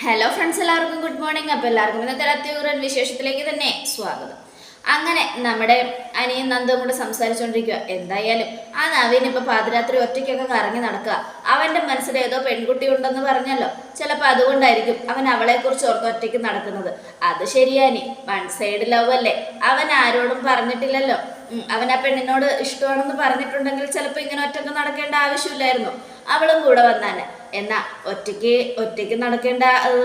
Hello friends, എല്ലാവർക്കും good morning. അപ്പോൾ എല്ലാവർക്കും ഇന്നത്തെ അത്യുഗ്രൻ വിശേഷത്തിലേക്ക് തന്നെ സ്വാഗതം. അങ്ങനെ നമ്മുടെ അനിയൻ നന്ദും കൂടെ സംസാരിച്ചുകൊണ്ടിരിക്കുക. എന്തായാലും ആ നവീൻ ഇപ്പൊ പാതിരാത്രി ഒറ്റയ്ക്കൊക്കെ കറങ്ങി നടക്കുക. അവന്റെ മനസ്സിൽ ഏതോ പെൺകുട്ടി ഉണ്ടെന്ന് പറഞ്ഞല്ലോ, ചിലപ്പോൾ അതുകൊണ്ടായിരിക്കും അവൻ അവളെ കുറിച്ച് ഓർത്ത് ഒറ്റയ്ക്ക് നടക്കുന്നത്. അത് ശരിയാനി, വൺ സൈഡ് ലവ് അല്ലേ, അവൻ ആരോടും പറഞ്ഞിട്ടില്ലല്ലോ. അവൻ ആ പെണ്ണിനോട് ഇഷ്ടമാണെന്ന് പറഞ്ഞിട്ടുണ്ടെങ്കിൽ ചിലപ്പോൾ ഇങ്ങനെ ഒറ്റയ്ക്ക് നടക്കേണ്ട ആവശ്യമില്ലായിരുന്നു, അവളും കൂടെ വന്നാനെ. എന്നാ ഒറ്റയ്ക്ക് നടക്കേണ്ട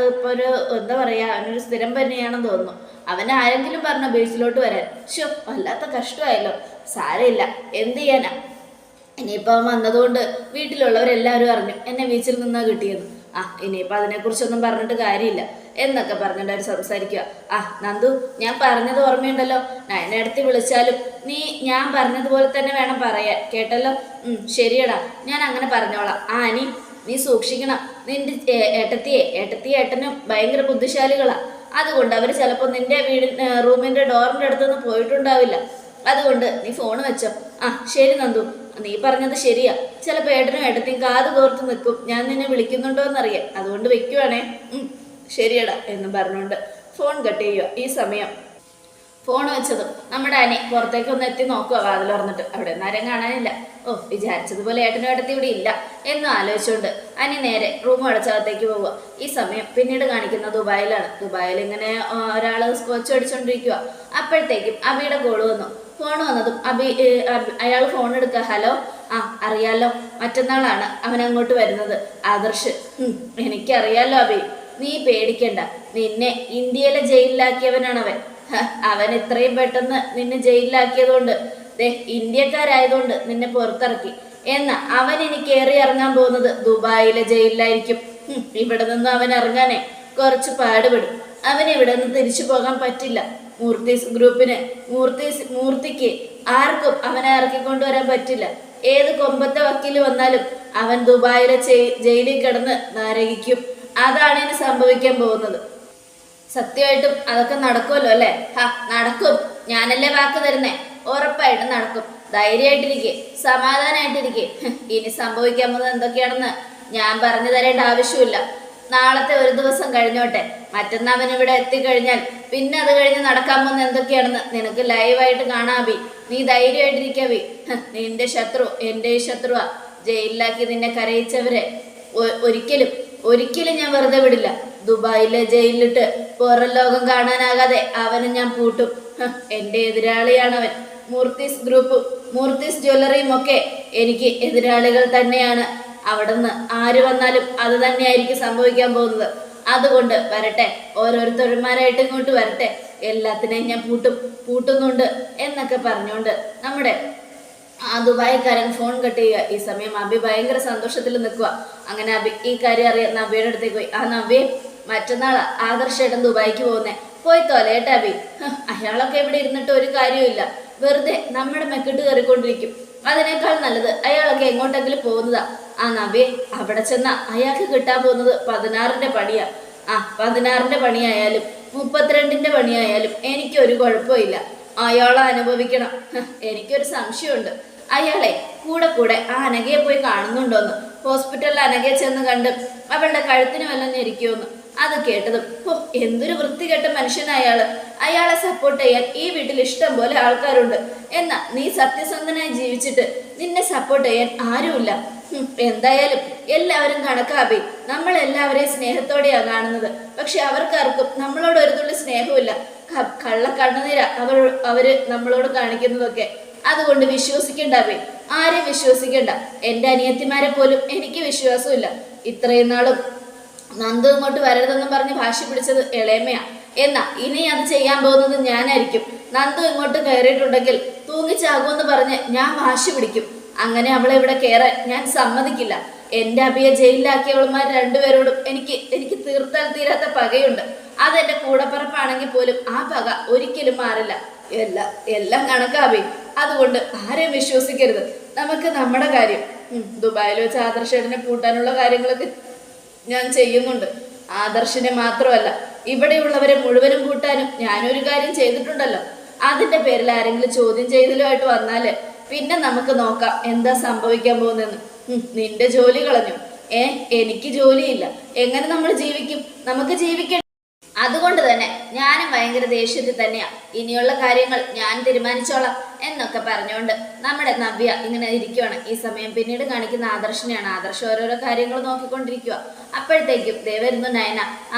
ഇപ്പൊ ഒരു എന്താ പറയാ, അവനൊരു സ്ഥിരം തന്നെയാണെന്ന് തോന്നുന്നു. അവൻ ആരെങ്കിലും പറഞ്ഞ ബീച്ചിലോട്ട് വരാൻ. ഷോ, വല്ലാത്ത കഷ്ടമായല്ലോ. സാരമില്ല, എന്ത് ചെയ്യാനാ. ഇനിയിപ്പോൾ അവൻ വന്നതുകൊണ്ട് വീട്ടിലുള്ളവരെല്ലാവരും അറിഞ്ഞു എന്നെ ബീച്ചിൽ നിന്നാ കിട്ടിയെന്ന്. ഇനിയിപ്പോൾ അതിനെക്കുറിച്ചൊന്നും പറഞ്ഞിട്ട് കാര്യമില്ല എന്നൊക്കെ പറഞ്ഞിട്ട് അവർ സംസാരിക്കുക. നന്ദു, ഞാൻ പറഞ്ഞത് ഓർമ്മയുണ്ടല്ലോ, നയനടുത്ത് വിളിച്ചാലും നീ ഞാൻ പറഞ്ഞതുപോലെ തന്നെ വേണം പറയാൻ, കേട്ടല്ലോ? ശരിയടാ, ഞാൻ അങ്ങനെ പറഞ്ഞോളാം. അനി, നീ സൂക്ഷിക്കണം. നിന്റെ ഏട്ടത്തി ഏട്ടനും ഭയങ്കര ബുദ്ധിശാലികളാ. അതുകൊണ്ട് അവർ ചിലപ്പോൾ നിന്റെ റൂമിന്റെ ഡോറിന്റെ അടുത്തൊന്നും പോയിട്ടുണ്ടാവില്ല. അതുകൊണ്ട് നീ ഫോൺ വെച്ചോ. ശരി നന്ദു, നീ പറഞ്ഞത് ശരിയാ. ചിലപ്പോൾ ഏട്ടനും ഏട്ടത്തിയും കാത് കോർത്ത് നിൽക്കും ഞാൻ നിന്നെ വിളിക്കുന്നുണ്ടോ എന്നറിയാം, അതുകൊണ്ട് വെക്കുവാണേ. ശരിയടാ എന്നും പറഞ്ഞുകൊണ്ട് ഫോൺ കട്ട് ചെയ്യുക. ഈ സമയം ഫോൺ വെച്ചതും നമ്മുടെ അനി പുറത്തേക്ക് ഒന്ന് എത്തി നോക്കുക. വാതിൽ തുറന്നിട്ട് അവിടെ ആരും കാണാനില്ല. വിചാരിച്ചതുപോലെ ഏട്ടനും ഏട്ടത്തി ഇവിടെ ഇല്ല എന്നും ആലോചിച്ചുകൊണ്ട് അനി നേരെ റൂം അടച്ചകത്തേക്ക് പോവുക. ഈ സമയം പിന്നീട് കാണിക്കുന്ന ദുബായിലാണ്. ദുബായിൽ ഇങ്ങനെ ഒരാൾ സ്കോച്ച് അടിച്ചോണ്ടിരിക്കുക. അപ്പോഴത്തേക്കും അബിയുടെ കോള് വന്നു. ഫോൺ വന്നതും അയാൾ ഫോൺ എടുക്കുക. ഹലോ, അറിയാലോ, മറ്റന്നാളാണ് അവൻ അങ്ങോട്ട് വരുന്നത്, ആദർശ്. എനിക്കറിയാലോ അബി, നീ പേടിക്കണ്ട. നിന്നെ ഇന്ത്യയിലെ ജയിലിലാക്കിയവനാണ് അവൻ. അവൻ ഇത്രയും പെട്ടെന്ന് നിന്നെ ജയിലിലാക്കിയതുകൊണ്ട്, ഇന്ത്യക്കാരായതുകൊണ്ട് നിന്നെ പുറത്തിറക്കി. എന്നാ അവൻ ഇനി കയറി ഇറങ്ങാൻ പോകുന്നത് ദുബായിലെ ജയിലിലായിരിക്കും. ഇവിടെ നിന്ന് അവൻ ഇറങ്ങാനേ കുറച്ച് പാടുപെടും. അവൻ ഇവിടെ നിന്ന് തിരിച്ചു പോകാൻ പറ്റില്ല. മൂർത്തിക്ക് ആർക്കും അവനെ ഇറക്കിക്കൊണ്ടുവരാൻ പറ്റില്ല. ഏത് കൊമ്പത്തെ വക്കീല് വന്നാലും അവൻ ദുബായിലെ ജയിലിൽ കിടന്ന് നരകിക്കും. അതാണ് ഇനി സംഭവിക്കാൻ പോകുന്നത്. സത്യമായിട്ടും അതൊക്കെ നടക്കുമല്ലോ അല്ലേ? നടക്കും. ഞാനല്ലേ വാക്ക് തരുന്നേ, ഉറപ്പായിട്ടും നടക്കും. ധൈര്യമായിട്ടിരിക്കെ, സമാധാനമായിട്ടിരിക്കെ. ഇനി സംഭവിക്കാൻ പോകുന്നത് എന്തൊക്കെയാണെന്ന് ഞാൻ പറഞ്ഞു തരേണ്ട ആവശ്യമില്ല. നാളത്തെ ഒരു ദിവസം കഴിഞ്ഞോട്ടെ, മറ്റന്നാൾ അവൻ ഇവിടെ എത്തിക്കഴിഞ്ഞാൽ പിന്നെ അത് കഴിഞ്ഞ് നടക്കാൻ പോകുന്നത് എന്തൊക്കെയാണെന്ന് നിനക്ക് ലൈവായിട്ട് കാണാബി. നീ ധൈര്യമായിട്ടിരിക്കാബി. നിന്റെ ശത്രു എൻ്റെ ശത്രുവാ. ജയിലിലാക്കി നിന്നെ കരയിച്ചവരെ ഒരിക്കലും ഞാൻ വെറുതെ വിടില്ല. ദുബായിലെ ജയിലിലിട്ട് പുറം ലോകം കാണാനാകാതെ അവനെ ഞാൻ പൂട്ടും. എൻ്റെ എതിരാളിയാണവൻ. മൂർത്തീസ് ജ്വല്ലറിയും ഒക്കെ എനിക്ക് എതിരാളികൾ തന്നെയാണ്. അവിടുന്ന് ആര് വന്നാലും അത് തന്നെയായിരിക്കും സംഭവിക്കാൻ പോകുന്നത്. അതുകൊണ്ട് വരട്ടെ, ഓരോരുത്തന്മാരായിട്ട് ഇങ്ങോട്ട് വരട്ടെ, എല്ലാത്തിനെയും ഞാൻ പൂട്ടുന്നുണ്ട് എന്നൊക്കെ പറഞ്ഞുകൊണ്ട് നമ്മുടെ ദുബായിക്കാരൻ ഫോൺ കട്ട് ചെയ്യുക. ഈ സമയം അബി ഭയങ്കര സന്തോഷത്തിൽ നിൽക്കുക. അങ്ങനെ അബി ഈ കാര്യം അറിയാം നവ്യയുടെ അടുത്തേക്ക് പോയി. നവ്യ, മറ്റന്നാൾ ആദർശേട്ടൻ ദുബായിക്ക് പോകുന്നേ, പോയി തോലേട്ടാ അബി. അയാളൊക്കെ ഇവിടെ ഇരുന്നിട്ട് ഒരു കാര്യമില്ല, വെറുതെ നമ്മുടെ മെക്കിട്ട് കയറിക്കൊണ്ടിരിക്കും. അതിനേക്കാൾ നല്ലത് അയാളൊക്കെ എങ്ങോട്ടെങ്കിലും പോകുന്നതാ. നവ്യ, അവിടെ ചെന്ന അയാൾക്ക് കിട്ടാൻ പോകുന്നത് 16ന്റെ പണിയാ. 16ന്റെ പണിയായാലും 32ന്റെ പണിയായാലും എനിക്കൊരു കുഴപ്പമില്ല. അയാളെ അനുഭവിക്കണം. എനിക്കൊരു സംശയമുണ്ട്, അയാളെ കൂടെ അനഘയെ പോയി കാണുന്നുണ്ടോന്ന്. ഹോസ്പിറ്റലിൽ അനഘയെ ചെന്ന് കണ്ട് അവളുടെ കഴുത്തിന് വല്ലതും ഞെരിക്കുമെന്ന്. അത് കേട്ടതും എന്തൊരു വൃത്തികെട്ട മനുഷ്യനയാള്. അയാളെ സപ്പോർട്ട് ചെയ്യാൻ ഈ വീട്ടിൽ ഇഷ്ടം പോലെ ആൾക്കാരുണ്ട്. എന്നാ നീ സത്യസന്ധനായി ജീവിച്ചിട്ട് നിന്നെ സപ്പോർട്ട് ചെയ്യാൻ ആരുമില്ല. എന്തായാലും എല്ലാവരും കണക്കാബി. നമ്മൾ എല്ലാവരെയും സ്നേഹത്തോടെയാ കാണുന്നത്. പക്ഷെ അവർക്കാർക്കും നമ്മളോട് ഒരു തുള്ളി സ്നേഹമില്ല. കള്ള കണ്ണുനീര അവര് നമ്മളോട് കാണിക്കുന്നതൊക്കെ. അതുകൊണ്ട് വിശ്വസിക്കണ്ട അബി, ആരെയും വിശ്വസിക്കണ്ട. എൻ്റെ അനിയത്തിമാരെ പോലും എനിക്ക് വിശ്വാസമില്ല. ഇത്രയും നാളും നന്ദു ഇങ്ങോട്ട് വരരുതെന്നും പറഞ്ഞ് വാശി പിടിച്ചത് ഇളയമ്മയാ. എന്നാ ഇനി അത് ചെയ്യാൻ പോകുന്നത് ഞാനായിരിക്കും. നന്ദു ഇങ്ങോട്ട് കയറിയിട്ടുണ്ടെങ്കിൽ തൂങ്ങിച്ചാകുമെന്ന് പറഞ്ഞ് ഞാൻ വാശി പിടിക്കും. അങ്ങനെ അവളെ ഇവിടെ കയറാൻ ഞാൻ സമ്മതിക്കില്ല. എൻ്റെ അബിയെ ജയിലിലാക്കിയവളുമാർ രണ്ടുപേരോടും എനിക്ക് തീർത്താൽ തീരാത്ത പകയുണ്ട്. അതെന്റെ കൂടപ്പിറപ്പാണെങ്കിൽ പോലും ആ പക ഒരിക്കലും മാറില്ല. എല്ലാം കണക്കാബി. അതുകൊണ്ട് ആരെയും വിശ്വസിക്കരുത്. നമുക്ക് നമ്മുടെ കാര്യം. ദുബായിൽ വെച്ച് ആദർശേട്ടനെ പൂട്ടാനുള്ള കാര്യങ്ങളൊക്കെ ഞാൻ ചെയ്യുന്നുണ്ട്. ആദർശിനെ മാത്രമല്ല, ഇവിടെയുള്ളവരെ മുഴുവനും പൂട്ടാനും ഞാനൊരു കാര്യം ചെയ്തിട്ടുണ്ടല്ലോ. അതിന്റെ പേരിൽ ആരെങ്കിലും ചോദ്യം ചെയ്തലുമായിട്ട് വന്നാല് പിന്നെ നമുക്ക് നോക്കാം എന്താ സംഭവിക്കാൻ പോകുന്നെന്ന്. നിന്റെ ജോലി കളഞ്ഞു. എനിക്ക് ജോലിയില്ല, എങ്ങനെ നമ്മൾ ജീവിക്കും? നമുക്ക് ജീവിക്കണം. അതുകൊണ്ട് തന്നെ ഞാനും ഭയങ്കര ദേഷ്യത്തിൽ തന്നെയാ. ഇനിയുള്ള കാര്യങ്ങൾ ഞാൻ തീരുമാനിച്ചോളാം എന്നൊക്കെ പറഞ്ഞുകൊണ്ട് നമ്മുടെ നവ്യ ഇങ്ങനെ ഇരിക്കുവാണ്. ഈ സമയം പിന്നീട് കാണിക്കുന്ന ആദർശനെയാണ്. ആദർശ് ഓരോരോ കാര്യങ്ങൾ നോക്കിക്കൊണ്ടിരിക്കുക. അപ്പോഴത്തേക്കും ദേ വരുന്നു നയന.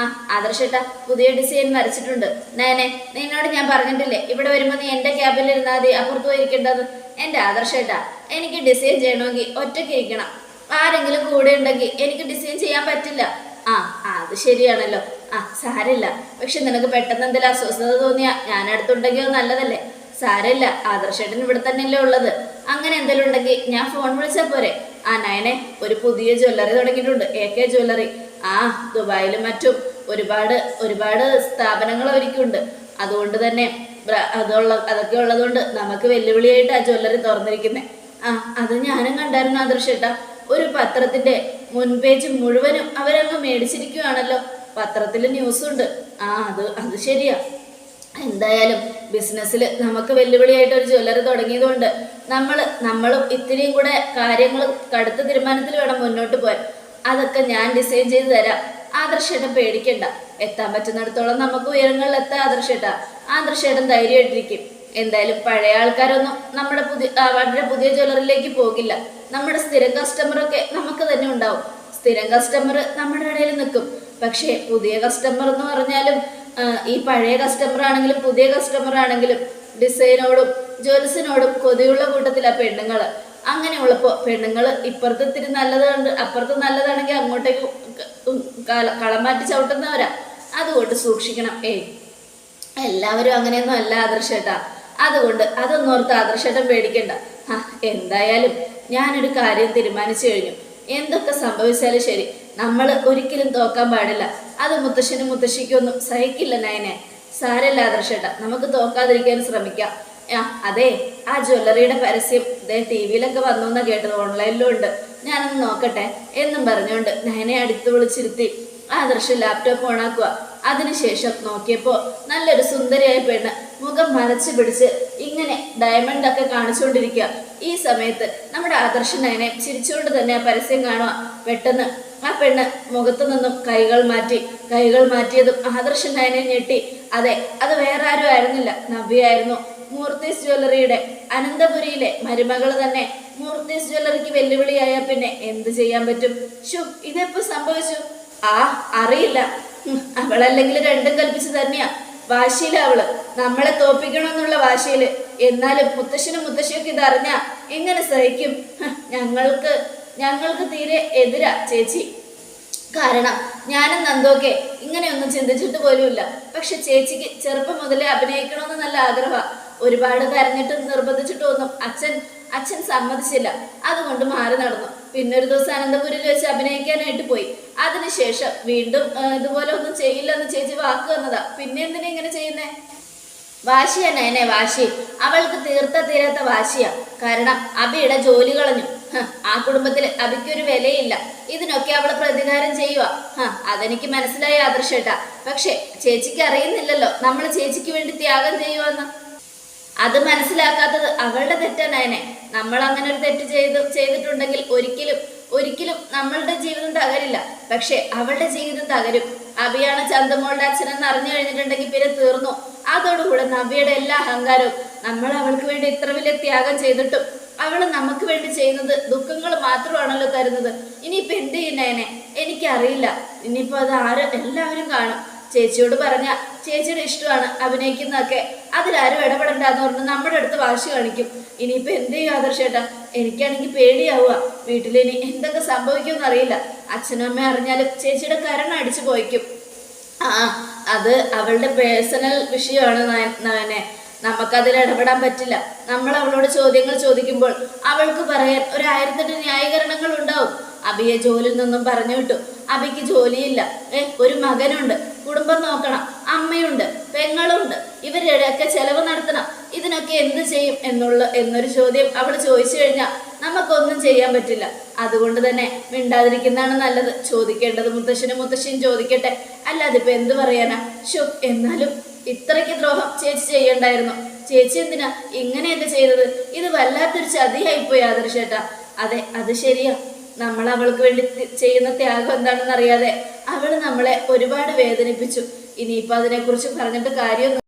ആദർശേട്ടാ, പുതിയ ഡിസൈൻ വരച്ചിട്ടുണ്ട്. നയനെ, നിന്നോട് ഞാൻ പറഞ്ഞിട്ടില്ലേ ഇവിടെ വരുമ്പോൾ നീ എൻ്റെ ക്യാബിലിരുന്നാൽ മതി, അപ്പുറത്ത് പോയിരിക്കേണ്ടത്. എൻ്റെ ആദർശേട്ടാ, എനിക്ക് ഡിസൈൻ ചെയ്യണമെങ്കിൽ ഒറ്റയ്ക്ക് ഇരിക്കണം. ആരെങ്കിലും കൂടെ ഉണ്ടെങ്കിൽ എനിക്ക് ഡിസൈൻ ചെയ്യാൻ പറ്റില്ല. അത് ശരിയാണല്ലോ. സാരമില്ല. പക്ഷെ നിനക്ക് പെട്ടെന്ന് എന്തെങ്കിലും അസ്വസ്ഥത തോന്നിയാ ഞാൻ അടുത്തുണ്ടെങ്കിലോ നല്ലതല്ലേ? സാരമില്ല, ആദർശേട്ടൻ ഇവിടെ തന്നെയല്ലേ ഉള്ളത്. അങ്ങനെ എന്തെങ്കിലും ഉണ്ടെങ്കിൽ ഞാൻ ഫോൺ വിളിച്ചാൽ പോരെ? നയനെ, ഒരു പുതിയ ജ്വല്ലറി തുടങ്ങിയിട്ടുണ്ട്, AK ജ്വല്ലറി. ദുബായിലും മറ്റും ഒരുപാട് ഒരുപാട് സ്ഥാപനങ്ങൾ അവർക്കുണ്ട്. അതുകൊണ്ട് തന്നെ അതൊക്കെ ഉള്ളതുകൊണ്ട് നമുക്ക് വെല്ലുവിളിയായിട്ട് ആ ജ്വല്ലറി തുറന്നിരിക്കുന്നത്. അത് ഞാനും കണ്ടായിരുന്നു ആദർശേട്ടാ. ഒരു പത്രത്തിന്റെ മുൻപേജ് മുഴുവനും അവരങ്ങ് മേടിച്ചിരിക്കുകയാണല്ലോ. പത്രത്തിൽ ന്യൂസുണ്ട്. അത് ശരിയാ. എന്തായാലും ബിസിനസ്സിൽ നമുക്ക് വെല്ലുവിളിയായിട്ട് ഒരു ജ്വല്ലറി തുടങ്ങിയതുകൊണ്ട് നമ്മളും ഇത്തിരിയും കൂടെ കാര്യങ്ങൾ കടുത്ത തീരുമാനത്തിൽ വേണം മുന്നോട്ട് പോകാൻ. അതൊക്കെ ഞാൻ ഡിസൈൻ ചെയ്ത് തരാം. ആദർശേട്ടൻ പേടിക്കണ്ട. എത്താൻ പറ്റുന്നിടത്തോളം നമുക്ക് ഉയരങ്ങളിൽ എത്താം ആദർശേട്ടാ. ആദർശേട്ടൻ ധൈര്യമായിട്ടിരിക്കും. എന്തായാലും പഴയ ആൾക്കാരൊന്നും വളരെ പുതിയ ജ്വല്ലറിയിലേക്ക് പോകില്ല. നമ്മുടെ സ്ഥിരം കസ്റ്റമറൊക്കെ നമുക്ക് തന്നെ ഉണ്ടാവും. സ്ഥിരം കസ്റ്റമർ നമ്മുടെ ഇടയിൽ നിൽക്കും. പക്ഷേ പുതിയ കസ്റ്റമർ എന്ന് പറഞ്ഞാലും ഈ പഴയ കസ്റ്റമർ ആണെങ്കിലും പുതിയ കസ്റ്റമർ ആണെങ്കിലും ഡിസൈനോടും ജ്വൽസിനോടും കൊതിയുള്ള കൂട്ടത്തിലാണ് പെണ്ണുങ്ങൾ. അങ്ങനെയുള്ളപ്പോൾ പെണ്ണുങ്ങൾ ഇപ്പുറത്ത് ഇത്തിരി നല്ലതുണ്ട്, അപ്പുറത്ത് നല്ലതാണെങ്കിൽ അങ്ങോട്ടേക്ക് കളം മാറ്റി ചവിട്ടുന്നവരാ. അതുകൊണ്ട് സൂക്ഷിക്കണം. എല്ലാവരും അങ്ങനെയൊന്നും അല്ല ആദർശേട്ടാ. അതുകൊണ്ട് അതൊന്നും ഓർത്ത് ആദർശേട്ടൻ പേടിക്കണ്ട. എന്തായാലും ഞാനൊരു കാര്യം തീരുമാനിച്ചു കഴിഞ്ഞു. എന്തൊക്കെ സംഭവിച്ചാലും ശരി, നമ്മൾ ഒരിക്കലും തോക്കാൻ പാടില്ല. അത് മുത്തശ്ശനും മുത്തശ്ശിക്കൊന്നും സഹിക്കില്ല നയനെ. സാരല്ല ആദർശേട്ടാ, നമുക്ക് തോക്കാതിരിക്കാൻ ശ്രമിക്കാം. അതെ, ആ ജ്വല്ലറിയുടെ പരസ്യം TV-ലൊക്കെ വന്നു എന്നാ കേട്ടത്, ഓൺലൈനിലും ഉണ്ട്. ഞാനൊന്ന് നോക്കട്ടെ എന്നും പറഞ്ഞുകൊണ്ട് നയനെ അടുത്ത് വിളിച്ചിരുത്തി ആദർശ് ലാപ്ടോപ്പ് ഓണാക്കുക. അതിനുശേഷം നോക്കിയപ്പോൾ നല്ലൊരു സുന്ദരിയായ പെണ്ണ് മുഖം മറച്ചു പിടിച്ച് ഇങ്ങനെ ഡയമണ്ട് ഒക്കെ കാണിച്ചുകൊണ്ടിരിക്കുക. ഈ സമയത്ത് നമ്മുടെ ആദർശ് നയനെ ചിരിച്ചുകൊണ്ട് തന്നെ ആ പരസ്യം കാണുക. പെട്ടെന്ന് ആ പെണ്ണ് മുഖത്തു നിന്നും കൈകൾ മാറ്റിയതും ആദർശ് നയനെ ഞെട്ടി. അതെ, അത് വേറെ ആരും ആയിരുന്നില്ല, നവ്യയായിരുന്നു. മൂർത്തീസ് ജ്വല്ലറിയുടെ അനന്തപുരിയിലെ മരുമകൾ തന്നെ മൂർത്തീസ് ജ്വല്ലറിക്ക് വെല്ലുവിളിയായ പിന്നെ എന്ത് ചെയ്യാൻ പറ്റും? ഇതെപ്പോ സംഭവിച്ചു? അറിയില്ല. അവളല്ലെങ്കിൽ രണ്ടും കൽപ്പിച്ച് തന്നെയാ. വാശിയില അവള്, നമ്മളെ തോപ്പിക്കണമെന്നുള്ള വാശിയില്. എന്നാലും മുത്തശ്ശനും മുത്തശ്ശിയൊക്കെ ഇതറിഞ്ഞാ എങ്ങനെ സഹിക്കും? ഞങ്ങൾക്ക് തീരെ എതിരാ ചേച്ചി. കാരണം ഞാനും നന്ദുവൊക്കെ ഇങ്ങനെയൊന്നും ചിന്തിച്ചിട്ട് പോലുമില്ല. പക്ഷെ ചേച്ചിക്ക് ചെറുപ്പം മുതലേ അഭിനയിക്കണമെന്ന് നല്ല ആഗ്രഹമാണ്. ഒരുപാട് കരഞ്ഞിട്ടും നിർബന്ധിച്ചിട്ടൊന്നും അച്ഛൻ സമ്മതിച്ചില്ല. അതുകൊണ്ട് മാറി നടന്നു. പിന്നെ ഒരു ദിവസം അനന്തപുരിയിൽ വെച്ച് അഭിനയിക്കാനായിട്ട് പോയി. അതിനുശേഷം വീണ്ടും ഇതുപോലെ ഒന്നും ചെയ്യില്ലെന്ന് ചേച്ചി വാക്ക് വന്നതാ. പിന്നെ എന്തിനാ ഇങ്ങനെ ചെയ്യുന്നേ? വാശിയാ നയനെ, വാശി. അവൾക്ക് തീരാത്ത വാശിയാ. കാരണം അബിയുടെ ജോലി കളഞ്ഞു. ആ കുടുംബത്തിൽ അബിക്കൊരു വിലയില്ല. ഇതിനൊക്കെ അവൾ പ്രതികാരം ചെയ്യുക. അതെനിക്ക് മനസ്സിലായി ആദർശേട്ടാ. പക്ഷെ ചേച്ചിക്ക് അറിയുന്നില്ലല്ലോ നമ്മൾ ചേച്ചിക്ക് വേണ്ടി ത്യാഗം ചെയ്യുവാന്ന്. അത് മനസ്സിലാക്കാത്തത് അവളുടെ തെറ്റാനയനെ. നമ്മൾ അങ്ങനെ ഒരു തെറ്റ് ചെയ്തിട്ടുണ്ടെങ്കിൽ ഒരിക്കലും നമ്മളുടെ ജീവിതം തകരില്ല. പക്ഷെ അവളുടെ ജീവിതം തകരും. അബിയാണ് ചന്തമോളുടെ അച്ഛനെന്ന് അറിഞ്ഞു കഴിഞ്ഞിട്ടുണ്ടെങ്കിൽ പിന്നെ തീർന്നു. അതോടുകൂടെ നവ്യയുടെ എല്ലാ അഹങ്കാരവും. നമ്മൾ അവൾക്ക് വേണ്ടി ഇത്ര വലിയ ത്യാഗം ചെയ്തിട്ടും അവൾ നമുക്ക് വേണ്ടി ചെയ്യുന്നത് ദുഃഖങ്ങൾ മാത്രമാണല്ലോ തരുന്നത്. ഇനിയിപ്പോൾ എന്ത് ചെയ്യുന്നതിനെ എനിക്കറിയില്ല. ഇനിയിപ്പോൾ അത് എല്ലാവരും കാണും. ചേച്ചിയോട് പറഞ്ഞ ചേച്ചിയുടെ ഇഷ്ടമാണ് അഭിനയിക്കുന്നതൊക്കെ, അതിലാരും ഇടപെടണ്ടെന്ന് പറഞ്ഞ് നമ്മുടെ അടുത്ത് വാശി കാണിക്കും. ഇനിയിപ്പോൾ എന്ത് ചെയ്യും ആദർശേട്ടാ? എനിക്കാണെങ്കിൽ പേടിയാവുക. വീട്ടിലിനി എന്തൊക്കെ സംഭവിക്കുമെന്ന് അറിയില്ല. അച്ഛനും അമ്മ അറിഞ്ഞാലും ചേച്ചിയുടെ കരണം അടിച്ചു പോയിക്കും. അത് അവളുടെ പേഴ്സണൽ വിഷയമാണ് നയനെ. നമുക്കതിൽ ഇടപെടാൻ പറ്റില്ല. നമ്മൾ അവളോട് ചോദ്യങ്ങൾ ചോദിക്കുമ്പോൾ അവൾക്ക് പറയാൻ 1008 ന്യായീകരണങ്ങൾ ഉണ്ടാവും. അബിയെ ജോലിയിൽ നിന്നും പറഞ്ഞു വിട്ടു. അബിക്ക് ജോലിയില്ല. ഒരു മകനുണ്ട്, കുടുംബം നോക്കണം, അമ്മയുണ്ട്, പെങ്ങളുണ്ട്, ഇവരുടെയൊക്കെ ചെലവ് നടത്തണം. ഇതിനൊക്കെ എന്ത് ചെയ്യും എന്നൊരു ചോദ്യം അവൾ ചോദിച്ചു കഴിഞ്ഞാൽ നമുക്കൊന്നും ചെയ്യാൻ പറ്റില്ല. അതുകൊണ്ട് തന്നെ മിണ്ടാതിരിക്കുന്നതാണ് നല്ലത്. ചോദിക്കേണ്ടത് മുത്തശ്ശിയും ചോദിക്കട്ടെ. അല്ലാതെ ഇപ്പൊ എന്ത് പറയാനാ? എന്നാലും ഇത്രയ്ക്ക് ദ്രോഹം ചേച്ചി ചെയ്യണ്ടായിരുന്നു. ചേച്ചി എന്തിനാ ഇങ്ങനെയൊക്കെ ചെയ്തത്? ഇത് വല്ലാത്തൊരു ചതിയായിപ്പോയി ആദർശേട്ടാ. അതെ, അത് ശരിയാ. നമ്മൾ അവൾക്ക് വേണ്ടി ചെയ്യുന്ന ത്യാഗം എന്താണെന്ന് അറിയാതെ അവൾ നമ്മളെ ഒരുപാട് വേദനിപ്പിച്ചു. ഇനിയിപ്പോൾ അതിനെക്കുറിച്ച് പറഞ്ഞിട്ട് കാര്യമൊന്നും,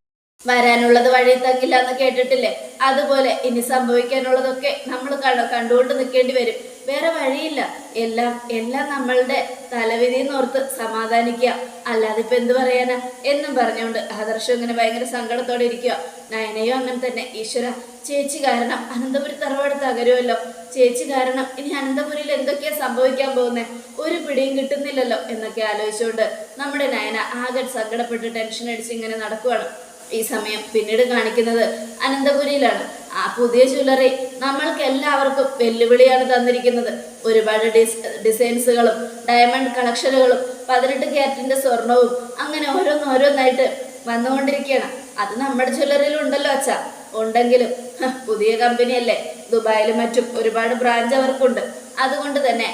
വരാനുള്ളത് വഴി തങ്ങില്ല എന്ന് കേട്ടിട്ടില്ലേ? അതുപോലെ ഇനി സംഭവിക്കാനുള്ളതൊക്കെ നമ്മൾ കണ്ടുകൊണ്ട് നിൽക്കേണ്ടി വരും. വേറെ വഴിയില്ല. എല്ലാം നമ്മളുടെ തലവിധിന്ന് ഓർത്ത് സമാധാനിക്കുക, അല്ലാതെ ഇപ്പൊ എന്ത് പറയാനാ എന്നും പറഞ്ഞുകൊണ്ട് ആദർശം ഇങ്ങനെ ഭയങ്കര സങ്കടത്തോടെ ഇരിക്കുക. നയനയോ അങ്ങനെ തന്നെ. ഈശ്വര, ചേച്ചി കാരണം അനന്തപുരി തറവാട് തകരുമല്ലോ, ചേച്ചി കാരണം ഇനി അനന്തപുരിയിൽ എന്തൊക്കെയാ സംഭവിക്കാൻ പോകുന്നത്, ഒരു പിടിയും കിട്ടുന്നില്ലല്ലോ എന്നൊക്കെ ആലോചിച്ചുകൊണ്ട് നമ്മുടെ നയന ആകെ സങ്കടപ്പെട്ട് ടെൻഷൻ അടിച്ച് ഇങ്ങനെ നടക്കുവാണ്. ഈ സമയം പിന്നീട് കാണിക്കുന്നത് അനന്തപുരിയിലാണ്. ആ പുതിയ ജ്വല്ലറി നമ്മൾക്ക് എല്ലാവർക്കും വെല്ലുവിളിയാണ് തന്നിരിക്കുന്നത്. ഒരുപാട് ഡിസൈൻസുകളും ഡയമണ്ട് കളക്ഷനുകളും 18 ക്യാരറ്റിന്റെ സ്വർണവും അങ്ങനെ ഓരോന്നോരോന്നായിട്ട് വന്നുകൊണ്ടിരിക്കുകയാണ്. അത് നമ്മുടെ ജ്വല്ലറിയിലും ഉണ്ടല്ലോ അച്ഛാ. ഉണ്ടെങ്കിലും പുതിയ കമ്പനിയല്ലേ, ദുബായിലും മറ്റും ഒരുപാട് ബ്രാഞ്ച് അവർക്കുണ്ട്. അതുകൊണ്ട് തന്നെ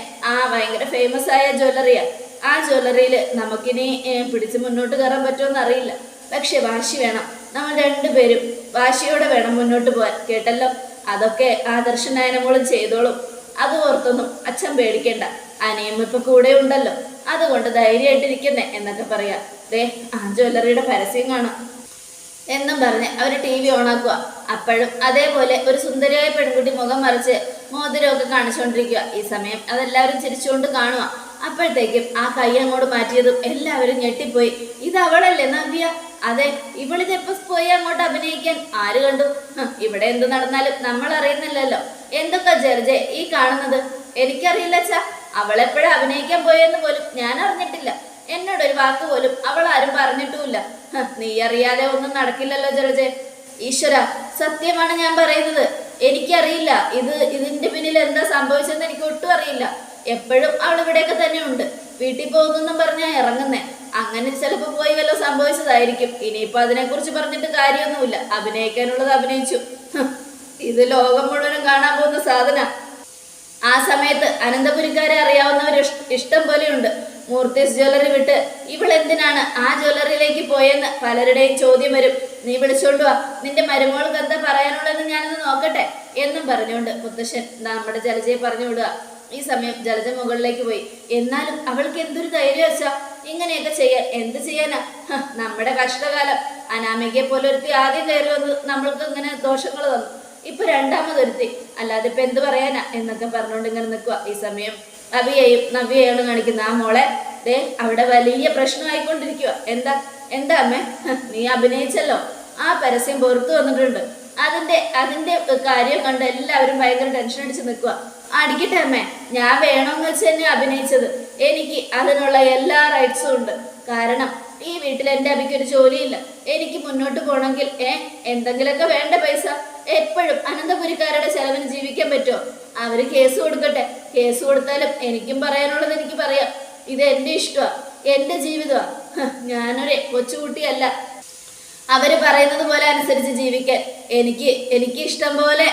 ഭയങ്കര ഫേമസ് ആയ ജ്വല്ലറിയാ. ആ ജ്വല്ലറിയിൽ നമുക്കിനി പിടിച്ച് മുന്നോട്ട് കയറാൻ പറ്റുമെന്ന് അറിയില്ല. പക്ഷെ വാശി വേണം. നമ്മൾ രണ്ടുപേരും വാശിയോടെ വേണം മുന്നോട്ട് പോകാൻ. കേട്ടല്ലോ? അതൊക്കെ ആദർശനായനമോളും ചെയ്തോളും. അത് ഓർത്തൊന്നും അച്ഛൻ പേടിക്കണ്ട. അനിയും ഇപ്പൊ കൂടെ ഉണ്ടല്ലോ, അതുകൊണ്ട് ധൈര്യമായിട്ടിരിക്കുന്നേ എന്നൊക്കെ പറയാം. ദേ ആ ജ്വല്ലറിയുടെ പരസ്യം കാണാം എന്നും പറഞ്ഞ് അവർ TV ഓണാക്കുക. അപ്പോഴും അതേപോലെ ഒരു സുന്ദരിയായ പെൺകുട്ടി മുഖം മറിച്ച് മോതിരമൊക്കെ കാണിച്ചുകൊണ്ടിരിക്കുക. ഈ സമയം അതെല്ലാവരും ചിരിച്ചുകൊണ്ട് കാണുക. അപ്പോഴത്തേക്കും ആ കൈ അങ്ങോട്ട് മാറ്റിയതും എല്ലാവരും ഞെട്ടിപ്പോയി. ഇത് അവളല്ലേ നവ്യ? അതെ, ഇവളിതെപ്പോ പോയി അങ്ങോട്ട് അഭിനയിക്കാൻ? ആര് കണ്ടു? ഇവിടെ എന്ത് നടന്നാലും നമ്മൾ അറിയുന്നില്ലല്ലോ. എന്തൊക്കെ ജർജെ ഈ കാണുന്നത്? എനിക്കറിയില്ല അച്ഛാ. അവളെപ്പോഴും അഭിനയിക്കാൻ പോയെന്ന് പോലും ഞാൻ അറിഞ്ഞിട്ടില്ല. എന്നോടൊരു വാക്ക് പോലും അവൾ ആരും പറഞ്ഞിട്ടുമില്ല. നീ അറിയാതെ ഒന്നും നടക്കില്ലല്ലോ ജർജെ. ഈശ്വര, സത്യമാണ് ഞാൻ പറയുന്നത്. എനിക്കറിയില്ല ഇതിന്റെ പിന്നിൽ എന്താ സംഭവിച്ചെന്ന് എനിക്ക് ഒട്ടും അറിയില്ല. എപ്പോഴും അവൾ ഇവിടെയൊക്കെ തന്നെ ഉണ്ട്. വീട്ടിൽ പോകുന്നെന്നും പറഞ്ഞാ ഇറങ്ങുന്നേ. അങ്ങനെ ചിലപ്പോ പോയി വല്ലോ സംഭവിച്ചതായിരിക്കും. ഇനിയിപ്പോ അതിനെക്കുറിച്ച് പറഞ്ഞിട്ട് കാര്യമൊന്നുമില്ല. അഭിനയിക്കാനുള്ളത് അഭിനയിച്ചു. ഇത് ലോകം മുഴുവനും കാണാൻ പോകുന്ന സാധന. ആ സമയത്ത് അനന്തപുരിക്കാരെ അറിയാവുന്നവർ ഇഷ്ടം പോലെയുണ്ട്. മൂർത്തീസ് ജ്വല്ലറി വിട്ട് ഇവൾ എന്തിനാണ് ആ ജ്വല്ലറിയിലേക്ക് പോയെന്ന് പലരുടെയും ചോദ്യം വരും. നീ വിളിച്ചോണ്ട് വാ, നിന്റെ മരുമോൾക്ക് എന്താ പറയാനുള്ളതെന്ന് ഞാനൊന്ന് നോക്കട്ടെ എന്നും പറഞ്ഞുകൊണ്ട് മുത്തശ്ശൻ നമ്മുടെ ജലജയെ പറഞ്ഞു വിടുക. ഈ സമയം ജലജ മുകളിലേക്ക് പോയി. എന്നാലും അവൾക്ക് എന്തൊരു ധൈര്യം വെച്ചാ ഇങ്ങനെയൊക്കെ ചെയ്യാൻ. എന്ത് ചെയ്യാനാ? നമ്മുടെ കഷ്ടകാലം. അനാമികയെ പോലെ ഒരുത്തി ആദ്യം കയറി വന്ന് നമ്മൾക്ക് ഇങ്ങനെ ദോഷങ്ങൾ തന്നു. ഇപ്പൊ രണ്ടാമതൊരുത്തി. അല്ലാതെ ഇപ്പൊ എന്ത് പറയാനാ എന്നൊക്കെ പറഞ്ഞുകൊണ്ട് ഇങ്ങനെ നിൽക്കുക. ഈ സമയം അഭിയെയും നവ്യയാണ് കാണിക്കുന്നത്. ആ മോളെ ദേ അവിടെ വലിയ പ്രശ്നമായിക്കൊണ്ടിരിക്കുക. എന്താ അമ്മേ? നീ അഭിനയിച്ചല്ലോ, ആ പരസ്യം പുറത്തു വന്നിട്ടുണ്ട്. അതിന്റെ കാര്യം കണ്ട് എല്ലാവരും ഭയങ്കര ടെൻഷൻ അടിച്ച് നിൽക്കുക. അടിക്കട്ടെ അമ്മേ, ഞാൻ വേണമെന്ന് വെച്ച് തന്നെ അഭിനയിച്ചത്. എനിക്ക് അതിനുള്ള എല്ലാ റൈറ്റ്സും ഉണ്ട്. കാരണം ഈ വീട്ടിൽ എൻ്റെ അഭിക്ക് ഒരു ജോലിയില്ല. എനിക്ക് മുന്നോട്ട് പോകണമെങ്കിൽ എന്തെങ്കിലുമൊക്കെ വേണ്ട പൈസ. എപ്പോഴും അനന്തപുരിക്കാരുടെ ചെലവിന് ജീവിക്കാൻ പറ്റുമോ? അവര് കേസ് കൊടുക്കട്ടെ. കേസ് കൊടുത്താലും എനിക്കും പറയാനുള്ളത് എനിക്ക് പറയാം. ഇത് എൻ്റെ ഇഷ്ടമാണ്, എൻ്റെ ജീവിതമാണ്. ഞാനൊരു കൊച്ചുകുട്ടിയല്ല. അവര് പറയുന്നത് പോലെ അനുസരിച്ച് ജീവിക്കാൻ എനിക്ക് ഇഷ്ടം പോലെ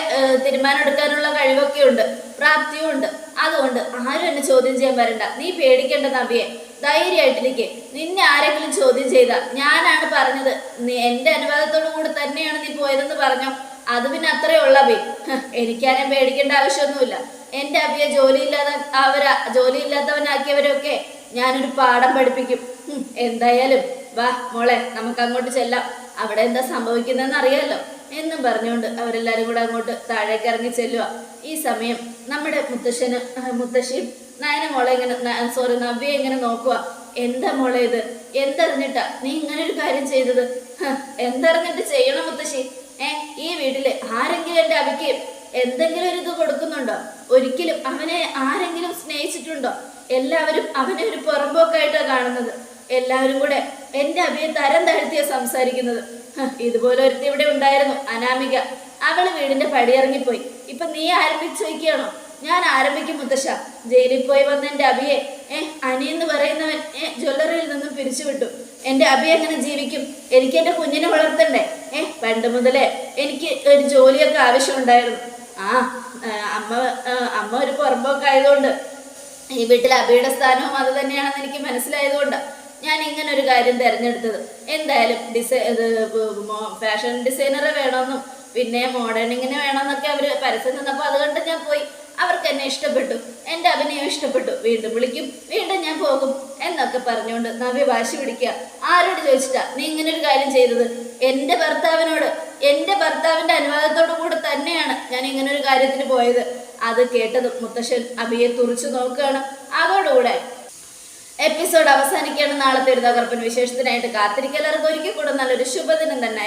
തീരുമാനം എടുക്കാനുള്ള കഴിവൊക്കെ ഉണ്ട്, പ്രാപ്തിയും ഉണ്ട്. അതുകൊണ്ട് ആരും എന്നെ ചോദ്യം ചെയ്യാൻ വരണ്ട. നീ പേടിക്കേണ്ട നവ്യെ, ധൈര്യമായിട്ടിരിക്കെ. നിന്നെ ആരെങ്കിലും ചോദ്യം ചെയ്താ ഞാനാണ് പറഞ്ഞത്, നീ എൻ്റെ അനുവാദത്തോടു കൂടി തന്നെയാണ് നീ പോയതെന്ന് പറഞ്ഞോ, അത് പിന്നെ അത്രേ ഉള്ള അഭി. എനിക്കാരെയും പേടിക്കേണ്ട ആവശ്യമൊന്നുമില്ല. എൻ്റെ അഭിയെ ജോലിയില്ലാത്തവനാക്കിയവരൊക്കെ ഞാനൊരു പാഠം പഠിപ്പിക്കും. എന്തായാലും വാ മോളെ, നമുക്ക് അങ്ങോട്ട് ചെല്ലാം. അവിടെ എന്താ സംഭവിക്കുന്നതെന്ന് അറിയാലോ എന്നും പറഞ്ഞുകൊണ്ട് അവരെല്ലാരും കൂടെ അങ്ങോട്ട് താഴേക്ക് ഇറങ്ങി ചെല്ലുക. ഈ സമയം നമ്മുടെ മുത്തശ്ശിയും നയന മോളെ നവ്യെ ഇങ്ങനെ നോക്കുക. എന്താ മോളെ ഇത്? എന്തറിഞ്ഞിട്ടാ നീ ഇങ്ങനെ ഒരു കാര്യം ചെയ്തത്? എന്തറിഞ്ഞിട്ട് ചെയ്യണം മുത്തശ്ശി? ഈ വീട്ടില് ആരെങ്കിലും എൻ്റെ അഭിക്ക് എന്തെങ്കിലും ഒരു ഇത് കൊടുക്കുന്നുണ്ടോ? ഒരിക്കലും അവനെ ആരെങ്കിലും സ്നേഹിച്ചിട്ടുണ്ടോ? എല്ലാവരും അവനെ ഒരു പുറമ്പോക്കായിട്ടാണ് കാണുന്നത്. എല്ലാവരും കൂടെ എൻ്റെ അഭിയെ തരം താഴ്ത്തിയാ സംസാരിക്കുന്നത്. ഇതുപോലെ ഒരുത്തി ഇവിടെ ഉണ്ടായിരുന്നു, അനാമിക. അവള് വീടിന്റെ പടിയിറങ്ങിപ്പോയി. ഇപ്പൊ നീ ആരംഭിച്ചു വയ്ക്കുകയാണോ? ഞാൻ ആരംഭിക്കും മുത്തശ്ശ. ജയിലിൽ പോയി വന്ന എൻ്റെ അഭിയെ അനിയെന്ന് പറയുന്നവൻ ജ്വല്ലറിയിൽ നിന്നും പിരിച്ചുവിട്ടു. എൻ്റെ അഭി എങ്ങനെ ജീവിക്കും? എനിക്ക് എൻ്റെ കുഞ്ഞിനെ വളർത്തണ്ടേ? പണ്ട് മുതലേ എനിക്ക് ഒരു ജോലിയൊക്കെ ആവശ്യമുണ്ടായിരുന്നു. അമ്മ ഒരു പുറമ്പോക്കെ ആയതുകൊണ്ട് ഈ വീട്ടിൽ അഭിയുടെ സ്ഥാനവും അത് തന്നെയാണെന്ന് എനിക്ക് മനസ്സിലായതുകൊണ്ട് ഞാൻ ഇങ്ങനെ ഒരു കാര്യം തിരഞ്ഞെടുത്തത്. എന്തായാലും ഫാഷൻ ഡിസൈനറെ വേണമെന്നും പിന്നെ മോഡേണിങ്ങിന് വേണമെന്നൊക്കെ അവർ പരസ്യം തന്നപ്പോൾ അത് കണ്ട് ഞാൻ പോയി. അവർക്ക് എന്നെ ഇഷ്ടപ്പെട്ടു, എൻ്റെ അഭിനയം ഇഷ്ടപ്പെട്ടു, വീണ്ടും വിളിക്കും, വീണ്ടും ഞാൻ പോകും എന്നൊക്കെ പറഞ്ഞുകൊണ്ട് നവ്യ വാശി പിടിക്കുക. ആരോട് ചോദിച്ചിട്ടാ നീ ഇങ്ങനെ ഒരു കാര്യം ചെയ്തത്? എൻ്റെ ഭർത്താവിനോട്, എൻ്റെ ഭർത്താവിൻ്റെ അനുവാദത്തോടു കൂടെ തന്നെയാണ് ഞാൻ ഇങ്ങനെ ഒരു കാര്യത്തിന് പോയത്. അത് കേട്ടത് മുത്തശ്ശൻ അഭിയെ തുറിച്ചു നോക്കുകയാണ്. അതോടുകൂടെ എപ്പിസോഡ് അവസാനിക്കുകയാണ്. നാളത്തെ ഒരു തകർപ്പൻ വിശേഷത്തിനായിട്ട് കാത്തിരിക്കുക. എല്ലാവർക്കും ഒരിക്കൽ കൂടെ നല്ലൊരു ശുഭദിനം തന്നെ.